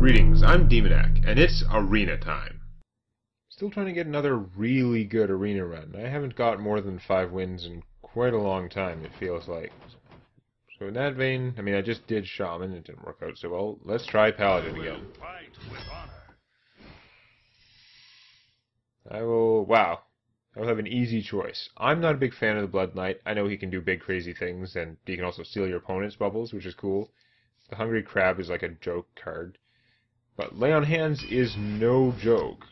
Greetings, I'm Demonac, and it's arena time. Still trying to get another really good arena run. I haven't got more than 5 wins in quite a long time, it feels like. So in that vein, I just did Shaman, it didn't work out so well. Let's try Paladin again. Wow. I will have an easy choice. I'm not a big fan of the Blood Knight. I know he can do big crazy things, and he can also steal your opponent's bubbles, which is cool. The Hungry Crab is like a joke card. But Lay on Hands is no joke.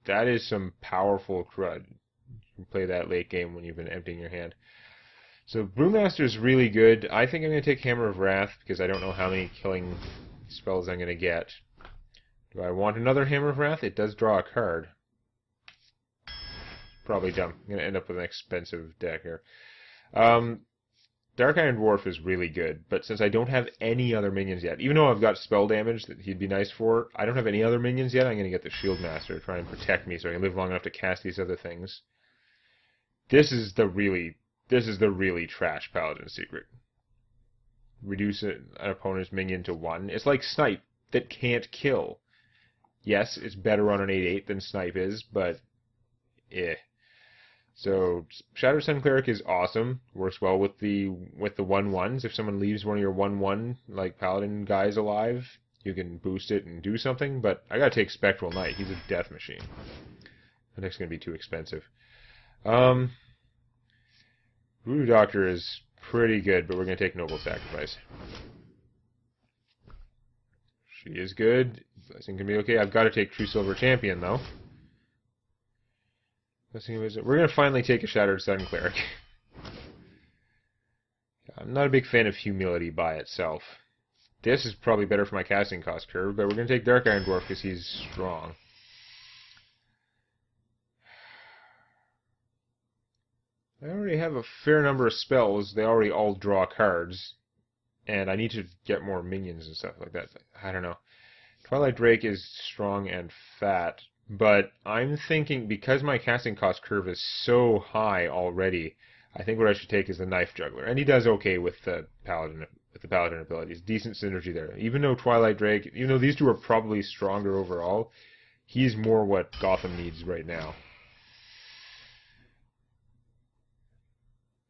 That is some powerful crud. You can play that late game when you've been emptying your hand. So Brewmaster is really good. I think I'm going to take Hammer of Wrath because I don't know how many killing spells I'm going to get. Do I want another Hammer of Wrath? It does draw a card. Probably dumb. I'm going to end up with an expensive deck here. Dark Iron Dwarf is really good, but since I don't have any other minions yet, even though I've got spell damage that he'd be nice for, I don't have any other minions yet. I'm going to get the Shield Master to try and protect me so I can live long enough to cast these other things. This is the really trash Paladin secret. Reduce an opponent's minion to 1. It's like Snipe that can't kill. Yes, it's better on an 8/8 than Snipe is, but So Shattered Sun Cleric is awesome. Works well with the 1/1s. If someone leaves one of your 1/1 like Paladin guys alive, you can boost it and do something. But I gotta take Spectral Knight. He's a death machine. The deck's gonna be too expensive. Voodoo Doctor is pretty good, but we're gonna take Noble Sacrifice. She is good. I think can be okay. I've got to take True Silver Champion though. We're going to finally take a Shattered Sun Cleric. I'm not a big fan of Humility by itself. This is probably better for my casting cost curve, but we're going to take Dark Iron Dwarf because he's strong. I already have a fair number of spells. They already all draw cards. And I need to get more minions and stuff like that. I don't know. Twilight Drake is strong and fat. But I'm thinking, because my casting cost curve is so high already, I think what I should take is the Knife Juggler. And he does okay with the Paladin abilities. Decent synergy there. Even though Twilight Drake, even though these two are probably stronger overall, he's more what Gotham needs right now.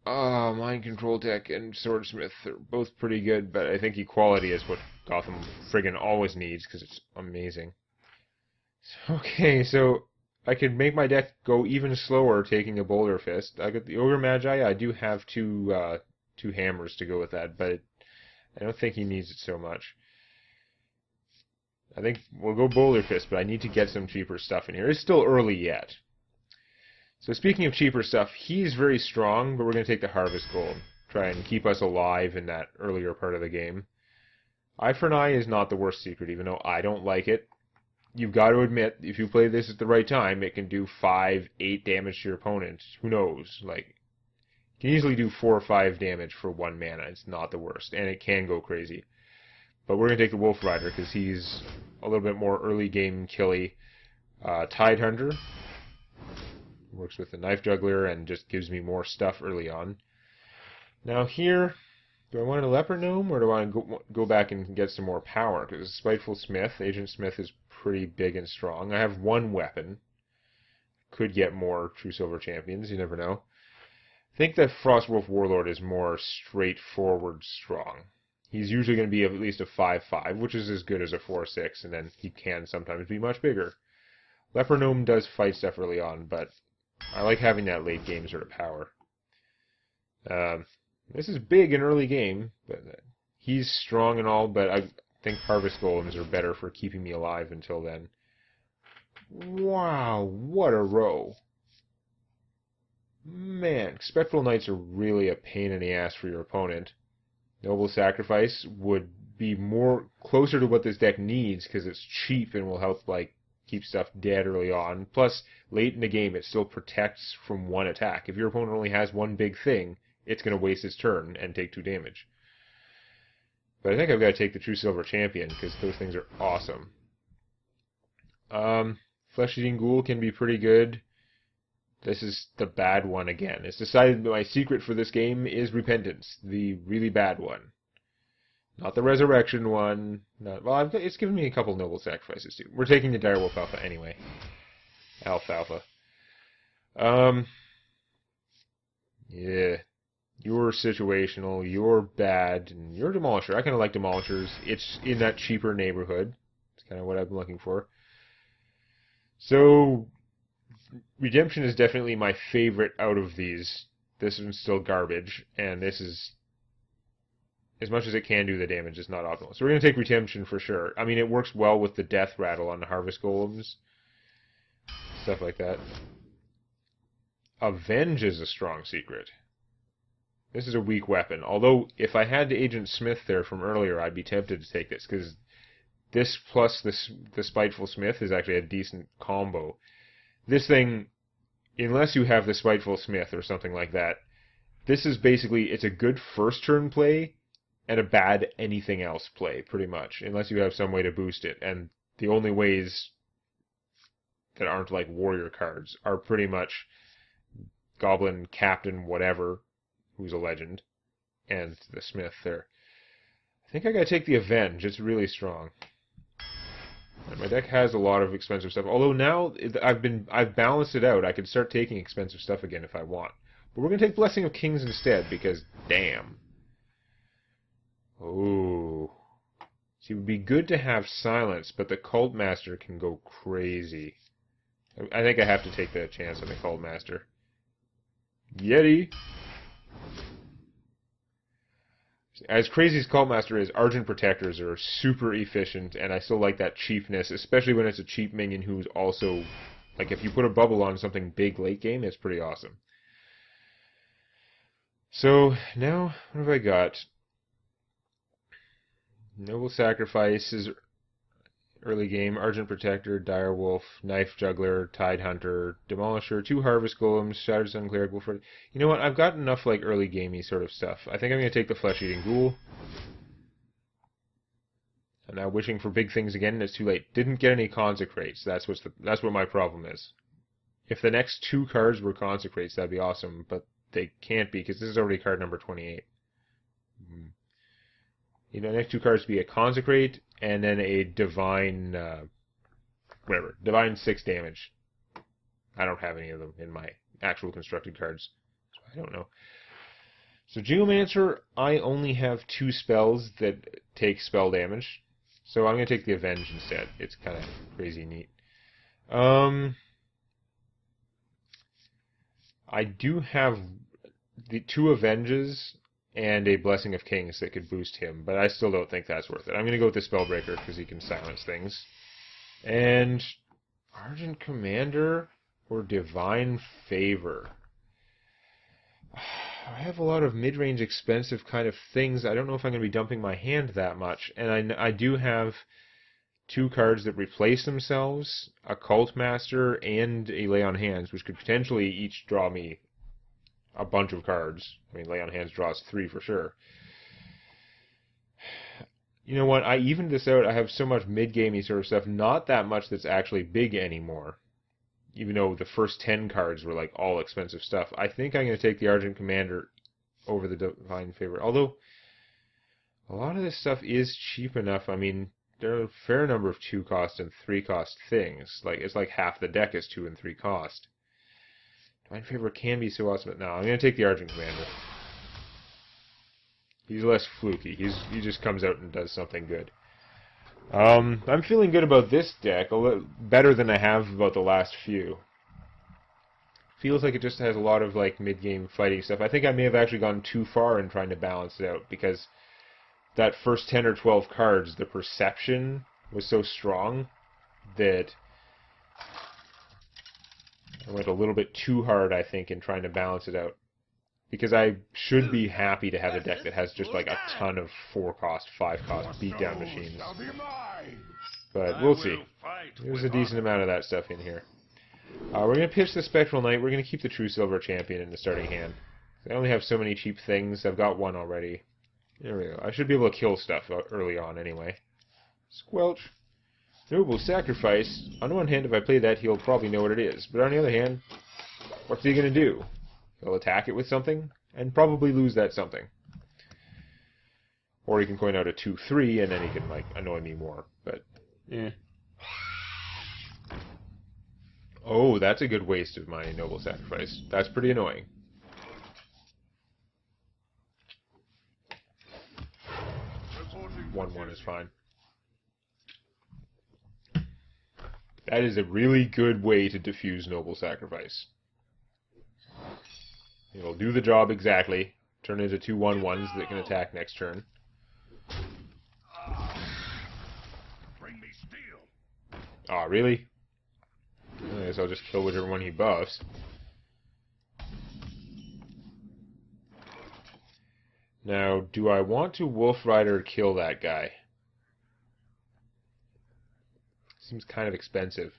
Mind Control Tech and Swordsmith are both pretty good, but I think Equality is what Gotham friggin' always needs, because it's amazing. Okay, so I could make my deck go even slower taking a Boulder Fist. I got the Ogre Magi. I do have two hammers to go with that, but I don't think he needs it so much. I think we'll go Boulder Fist, but I need to get some cheaper stuff in here. It's still early yet. So speaking of cheaper stuff, he's very strong, but we're going to take the Harvest Gold. Try and keep us alive in that earlier part of the game. Eye for an Eye is not the worst secret, even though I don't like it. You've got to admit, if you play this at the right time, it can do 5, 8 damage to your opponent. Who knows? Like, it can easily do 4 or 5 damage for 1 mana. It's not the worst, and it can go crazy. But we're going to take the Wolf Rider, because he's a little bit more early game killy. Tide Hunter works with the Knife Juggler and just gives me more stuff early on. Now here, do I want a Leper Gnome, or do I go back and get some more power? Because Spiteful Smith, Agent Smith, is pretty big and strong. I have 1 weapon. Could get more True Silver Champions, you never know. I think that Frostwolf Warlord is more straightforward strong. He's usually going to be at least a 5/5, which is as good as a 4/6, and then he can sometimes be much bigger. Leper Gnome does fight stuff early on, but I like having that late game sort of power. This is big in early game, but he's strong and all, but I think Harvest Golems are better for keeping me alive until then. Wow, what a row. Man, Spectral Knights are really a pain in the ass for your opponent. Noble Sacrifice would be more closer to what this deck needs because it's cheap and will help like keep stuff dead early on. Plus, late in the game, it still protects from 1 attack. If your opponent only has 1 big thing, it's going to waste its turn and take 2 damage. But I think I've got to take the True Silver Champion, because those things are awesome. Flesh-Eating Ghoul can be pretty good. This is the bad one again. It's decided that my secret for this game is Repentance, the really bad one. Not the resurrection one. Not, well, it's given me a couple noble sacrifices too. We're taking the Direwolf Alpha anyway. Alfalfa. Yeah. You're situational, you're bad, and you're a Demolisher. I kind of like Demolishers. It's in that cheaper neighborhood. It's kind of what I've been looking for. So, Redemption is definitely my favorite out of these. This one's still garbage, and this is, as much as it can do the damage, it's not optimal. So we're going to take Redemption for sure. I mean, it works well with the Death Rattle on the Harvest Golems. Stuff like that. Avenge is a strong secret. This is a weak weapon. Although, if I had Agent Smith there from earlier, I'd be tempted to take this, because this plus the Spiteful Smith is actually a decent combo. This thing, unless you have the Spiteful Smith or something like that, this is basically, it's a good first turn play and a bad anything else play, pretty much, unless you have some way to boost it. And the only ways that aren't like warrior cards are pretty much Goblin, Captain, whatever, who's a legend, and the Smith there. I think I gotta take the Avenge. It's really strong. And my deck has a lot of expensive stuff. Although now I've balanced it out. I can start taking expensive stuff again if I want. But we're gonna take Blessing of Kings instead because damn. Oh. See, it would be good to have Silence, but the Cult Master can go crazy. I think I have to take that chance on the Cult Master. Yeti. As crazy as Cult Master is, Argent Protectors are super efficient, and I still like that cheapness, especially when it's a cheap minion who's also, like, if you put a bubble on something big late game, it's pretty awesome. So, now, what have I got? Noble Sacrifice is early game, Argent Protector, Direwolf, Knife Juggler, Tide Hunter, Demolisher, 2 Harvest Golems, Shattered Sun Cleric, Wolf. You know what? I've got enough like early gamey sort of stuff. I think I'm going to take the Flesh Eating Ghoul. I'm now wishing for big things again, and it's too late. Didn't get any Consecrates. That's what my problem is. If the next 2 cards were Consecrates, that'd be awesome, but they can't be because this is already card number 28. You know, the next 2 cards be a Consecrate and then a Divine, Divine 6 damage. I don't have any of them in my actual constructed cards, so I don't know. So Geomancer, I only have 2 spells that take spell damage, so I'm going to take the Avenge instead. It's kind of crazy neat. I do have the 2 Avenges and a Blessing of Kings that could boost him, but I still don't think that's worth it. I'm going to go with the Spellbreaker because he can silence things. And Argent Commander or Divine Favor. I have a lot of mid-range expensive kind of things. I don't know if I'm going to be dumping my hand that much. And I do have 2 cards that replace themselves, a Cult Master and a Lay on Hands, which could potentially each draw me a bunch of cards. I mean, Lay on Hands draws 3 for sure. You know what? I evened this out. I have so much mid-gamey sort of stuff. Not that much that's actually big anymore. Even though the first 10 cards were like all expensive stuff. I think I'm going to take the Argent Commander over the Divine Favor. Although, a lot of this stuff is cheap enough. I mean, there are a fair number of 2 cost and 3 cost things. Like, it's like half the deck is 2 and 3 cost. Divine Favor can be so awesome, but no, I'm going to take the Argent Commander. He's less fluky. He just comes out and does something good. I'm feeling good about this deck, a little better than I have about the last few. Feels like it just has a lot of like mid-game fighting stuff. I think I may have actually gone too far in trying to balance it out, because that first 10 or 12 cards, the perception was so strong that I went a little bit too hard, I think, in trying to balance it out. Because I should be happy to have a deck that has just like a ton of 4 cost, 5 cost beatdown machines. But we'll see. There's a decent amount of that stuff in here. We're going to pitch the Spectral Knight. We're going to keep the True Silver Champion in the starting hand. I only have so many cheap things. I've got 1 already. There we go. I should be able to kill stuff early on anyway. Squelch. Noble Sacrifice. On one hand, if I play that, he'll probably know what it is. But on the other hand, what's he going to do? He'll attack it with something, and probably lose that something. Or he can coin out a 2/3 and then he can like annoy me more. But yeah. Oh, that's a good waste of my Noble Sacrifice. That's pretty annoying. Reporting 1/1 is fine. That is a really good way to diffuse Noble Sacrifice. It'll do the job exactly. Turn into 2/1/1s that can attack next turn. Bring me steel. Aw, really? I guess I'll just kill whichever one he buffs. Now, do I want to Wolf Rider kill that guy? Seems kind of expensive.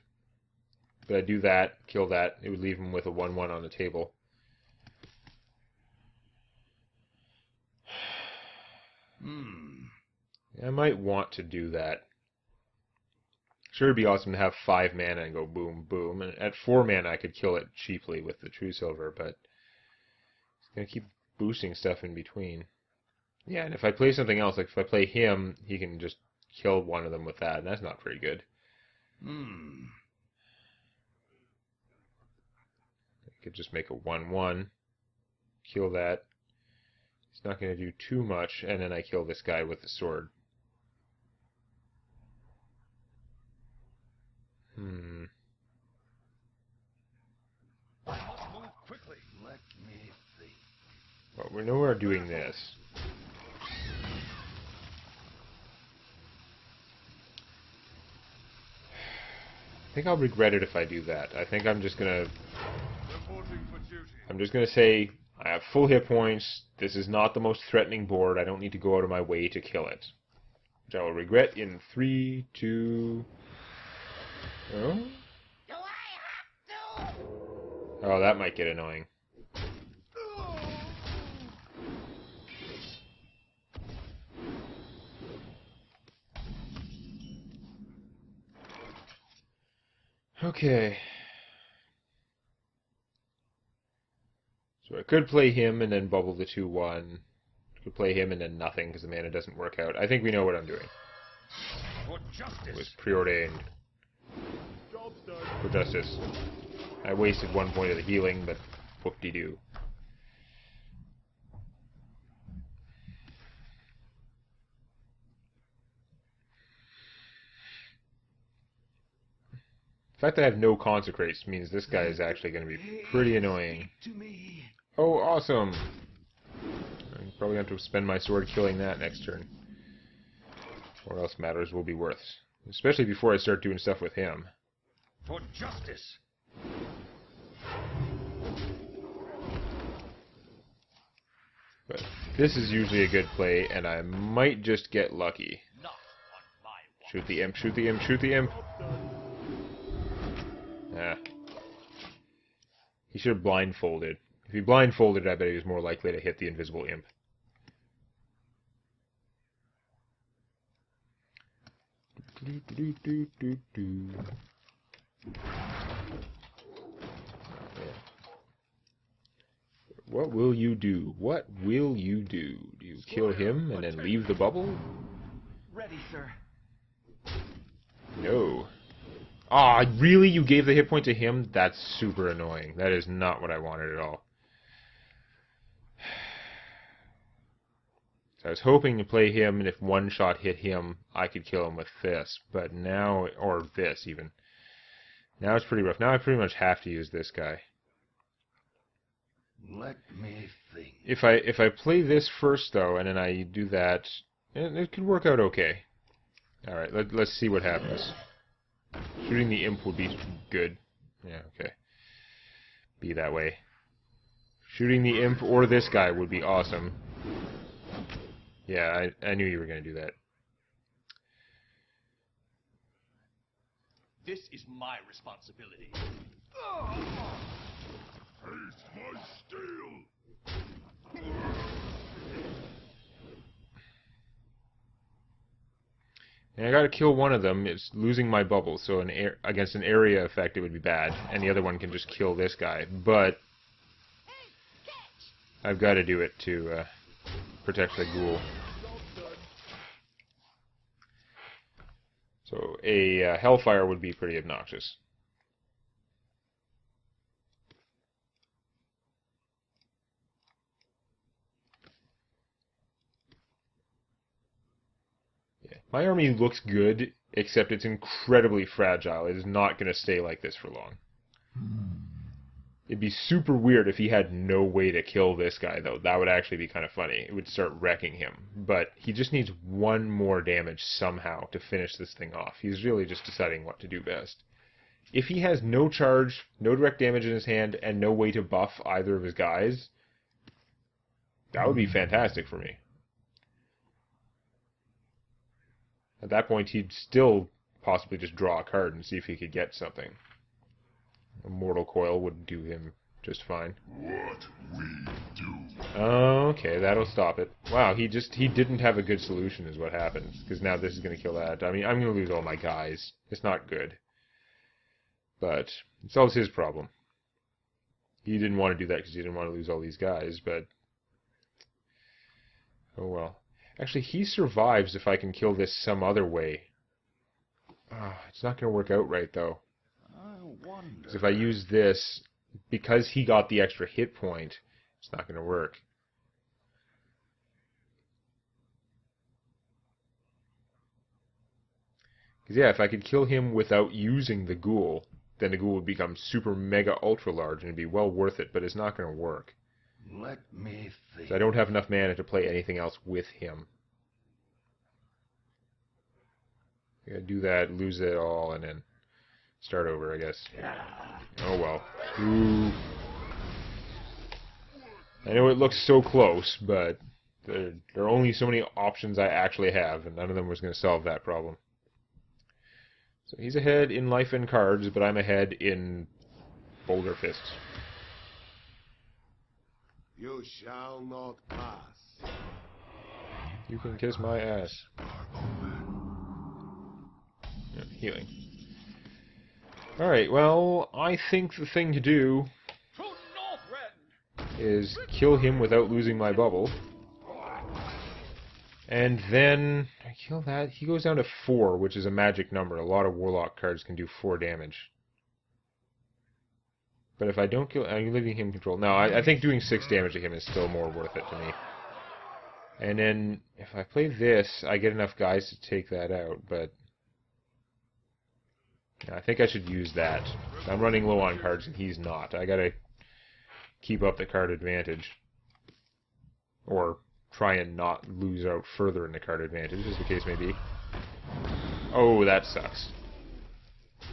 But I do that, kill that, it would leave him with a 1/1 on the table. I might want to do that. Sure, it'd be awesome to have 5 mana and go boom, boom. And at 4 mana, I could kill it cheaply with the True Silver, but it's going to keep boosting stuff in between. Yeah, and if I play something else, like if I play him, he can just kill one of them with that, and that's not very good. I could just make a 1/1, kill that. It's not going to do too much, and then I kill this guy with the sword. Move quickly. Let me think. Well, we know we're doing this. I think I'll regret it if I do that. I think I'm just gonna say I have full hit points. This is not the most threatening board. I don't need to go out of my way to kill it. Which I will regret in 3, 2. Oh? Oh, that might get annoying. Okay. So I could play him and then bubble the 2/1. Could play him and then nothing because the mana doesn't work out. I think we know what I'm doing. It was preordained. For justice. I wasted 1 point of the healing, but whoop-de-doo. The fact that I have no consecrates means this guy is actually going to be pretty annoying. Oh, awesome! I'm probably going to have to spend my sword killing that next turn. Or else matters will be worth. Especially before I start doing stuff with him. For justice! But this is usually a good play, and I might just get lucky. Shoot the imp, shoot the imp, shoot the imp! Ah. He should have blindfolded. If he blindfolded, I bet he was more likely to hit the invisible imp. What will you do? What will you do? Do you kill him and then leave the bubble? Ready, sir. No. Ah, really? You gave the hit point to him? That's super annoying. That is not what I wanted at all. So I was hoping to play him, and if one shot hit him, I could kill him with this. But now, or this even. Now it's pretty rough. Now I pretty much have to use this guy. Let me think. If I play this first though, and then I do that, it could work out okay. All right, let's see what happens. Shooting the imp would be good. Yeah, okay. Be that way. Shooting the imp or this guy would be awesome. Yeah, I knew you were going to do that. This is my responsibility. Taste my steel! And I gotta kill one of them. It's losing my bubble, so against an area effect it would be bad. And the other one can just kill this guy. But I've got to do it to protect the ghoul. So a Hellfire would be pretty obnoxious. Yeah. My army looks good, except it's incredibly fragile. It is not going to stay like this for long. It'd be super weird if he had no way to kill this guy, though. That would actually be kind of funny. It would start wrecking him. But he just needs one more damage somehow to finish this thing off. He's really just deciding what to do best. If he has no charge, no direct damage in his hand, and no way to buff either of his guys, that would be fantastic for me. At that point, he'd still possibly just draw a card and see if he could get something. A Mortal Coil would do him just fine. What we do. Okay, that'll stop it. Wow, he didn't have a good solution is what happens. Because now this is going to kill that. I mean, I'm going to lose all my guys. It's not good. But it solves his problem. He didn't want to do that because he didn't want to lose all these guys, but... oh well. Actually, he survives if I can kill this some other way. It's not going to work out right, though. Because if I use this, because he got the extra hit point, it's not going to work. Because yeah, if I could kill him without using the ghoul, then the ghoul would become super mega ultra large and it'd be well worth it, but it's not going to work. Let me think. So I don't have enough mana to play anything else with him. I gotta do that, lose it all, and then start over, I guess. Oh well. Ooh. I know it looks so close, but there are only so many options I actually have, and none of them was going to solve that problem. So he's ahead in life and cards, but I'm ahead in Boulder Fists. You shall not pass. You can kiss my ass. Yeah, healing. Alright, well, I think the thing to do is kill him without losing my bubble. And then I kill that. He goes down to 4, which is a magic number. A lot of Warlock cards can do 4 damage. But if I don't kill... I'm leaving him control. No, I think doing 6 damage to him is still more worth it to me. And then if I play this, I get enough guys to take that out, but... I think I should use that. I'm running low on cards and he's not. I gotta keep up the card advantage. Or try and not lose out further in the card advantage, as the case may be. Oh, that sucks.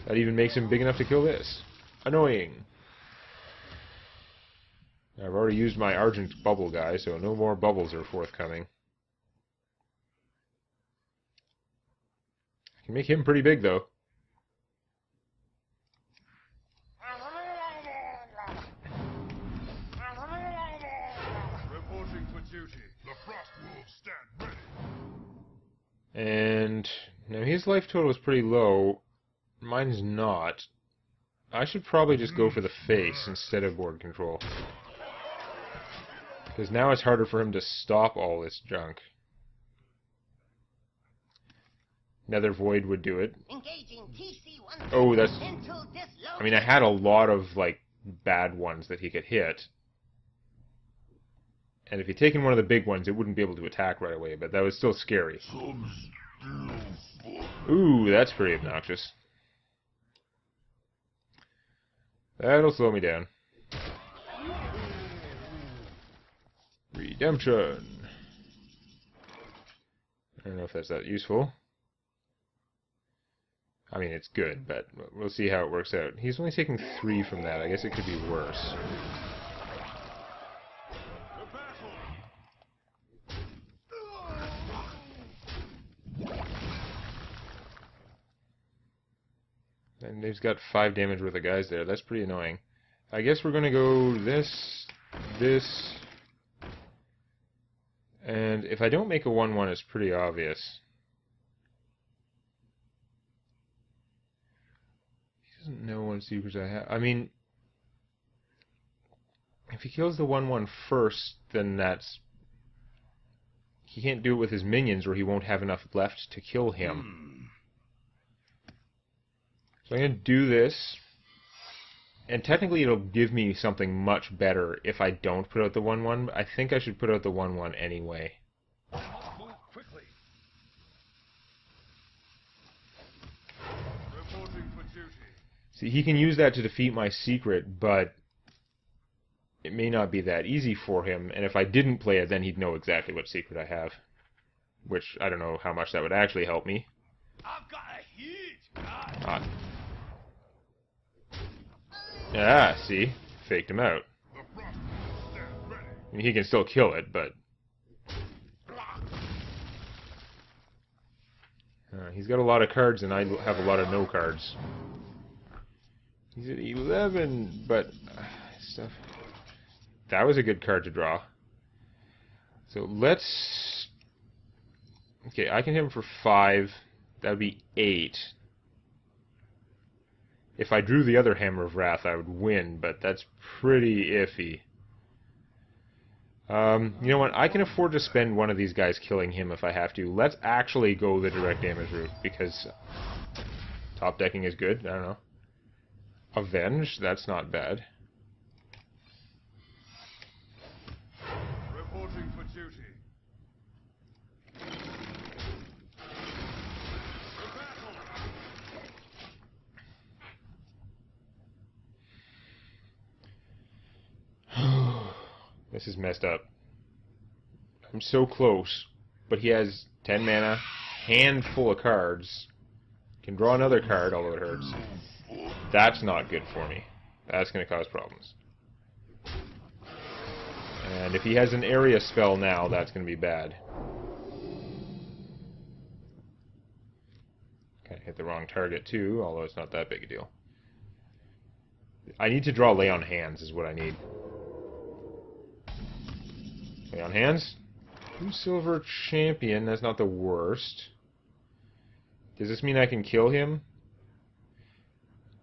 That even makes him big enough to kill this. Annoying. I've already used my Argent Bubble guy, so no more bubbles are forthcoming. I can make him pretty big, though. Reporting for duty. The Frost Wolves stand ready. And now his life total is pretty low. Mine's not. I should probably just go for the face instead of board control. Because now it's harder for him to stop all this junk. Nether Void would do it. Oh, that's... I mean, I had a lot of, like, bad ones that he could hit. And if he'd taken one of the big ones, it wouldn't be able to attack right away, but that was still scary. Ooh, that's pretty obnoxious. That'll slow me down. Redemption. I don't know if that's that useful. I mean, it's good, but we'll see how it works out. He's only taking 3 from that. I guess it could be worse. And he's got 5 damage worth of guys there. That's pretty annoying. I guess we're going to go this, this, and if I don't make a 1-1, it's pretty obvious. He doesn't know what secrets I have. I mean, if he kills the 1-1 first, then that's... He can't do it with his minions, or he won't have enough left to kill him. So I'm going to do this. And technically it'll give me something much better if I don't put out the 1/1. I think I should put out the 1/1 anyway. Move quickly. Reporting for duty. See, he can use that to defeat my secret, but it may not be that easy for him. And if I didn't play it, then he'd know exactly what secret I have. Which, I don't know how much that would actually help me. I've got a huge card. See? Faked him out. The frost will stand ready. I mean, he can still kill it, but... he's got a lot of cards, and I have a lot of no cards. He's at 11, but... stuff... That was a good card to draw. So let's... Okay, I can hit him for 5. That would be 8. If I drew the other Hammer of Wrath, I would win, but that's pretty iffy. You know what? I can afford to spend one of these guys killing him if I have to. Let's actually go the direct damage route, because top decking is good. I don't know. Avenge? That's not bad. Reporting for duty. This is messed up. I'm so close, but he has 10 mana, handful of cards, can draw another card, although it hurts. That's not good for me. That's going to cause problems. And if he has an area spell now, that's going to be bad. Kind of hit the wrong target too, although it's not that big a deal. I need to draw Lay on Hands is what I need. Lay on Hands. 2 silver champion, that's not the worst. Does this mean I can kill him?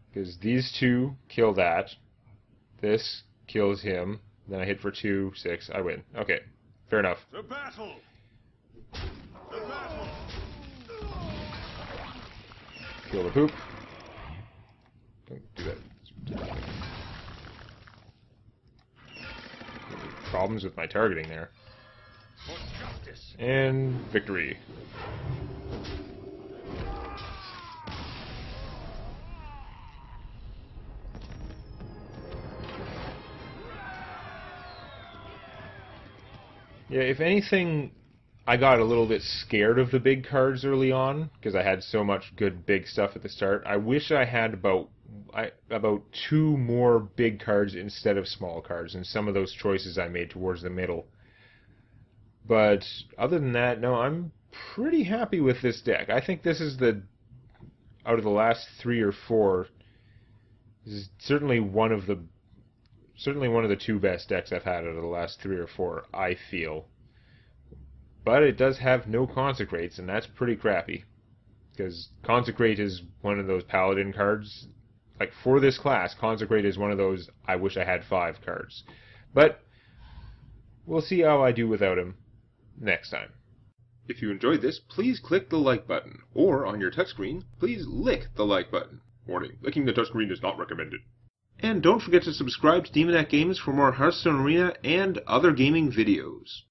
Because these two kill that. This kills him. Then I hit for 2, 6, I win. Okay, fair enough. To battle! To battle! Kill the poop. Don't do that. Problems with my targeting there. For justice! And victory. Yeah, if anything, I got a little bit scared of the big cards early on, because I had so much good big stuff at the start. I wish I had about 2 more big cards instead of small cards, and some of those choices I made towards the middle. But other than that, no, I'm pretty happy with this deck. I think this is out of the last 3 or 4, this is certainly one of the 2 best decks I've had out of the last 3 or 4, I feel. But it does have no Consecrates, and that's pretty crappy. Because Consecrate is one of those Paladin cards. Like, for this class, Consecrate is one of those I wish I had 5 cards. But we'll see how I do without him next time. If you enjoyed this, please click the like button. Or, on your touchscreen, please lick the like button. Warning, licking the touchscreen is not recommended. And don't forget to subscribe to Demonac Games for more Hearthstone Arena and other gaming videos.